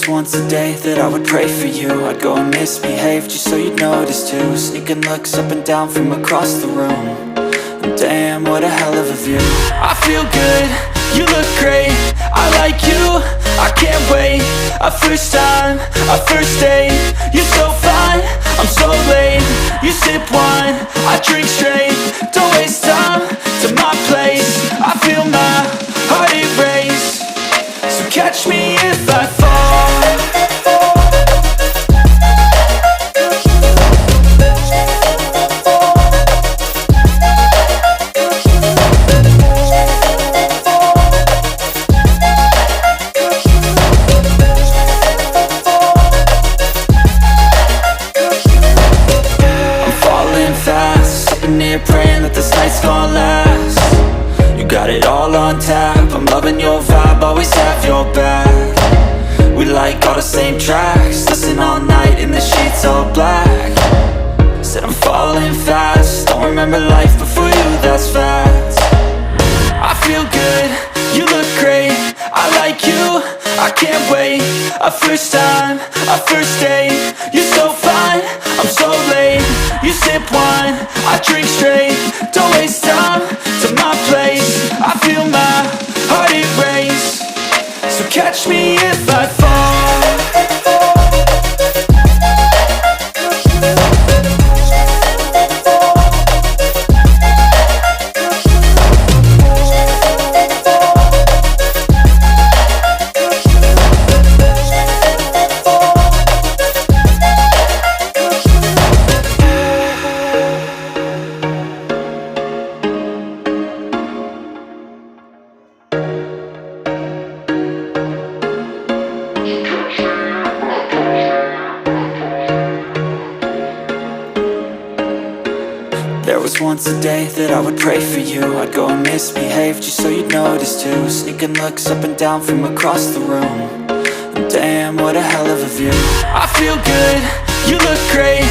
was once a day that I would pray for you. I'd go and misbehave just so you'd notice too. Sneaking looks up and down from across the room. And damn, what a hell of a view. I feel good, you look great, I like you, I can't wait. A first time, a first date, you're so fine, I'm so late. You sip wine, I drink straight, don't waste time to my place. I feel my heart erase, so catch me if I fall. Praying that this night's gonna last. You got it all on tap, I'm loving your vibe, always have your back. We like all the same tracks, listen all night in the sheets all black. Said I'm falling fast, don't remember life before you, that's fact. I feel good, you look great, I like you, I can't wait. A first time, a first date, you're so fine, I'm so late. You sip wine, I drink straight, don't waste time to my place. I feel my heart erase, so catch me if I fall. There was once a day that I would pray for you. I'd go and misbehave just so you'd notice too. Sneaking looks up and down from across the room. And damn, what a hell of a view. I feel good, you look great,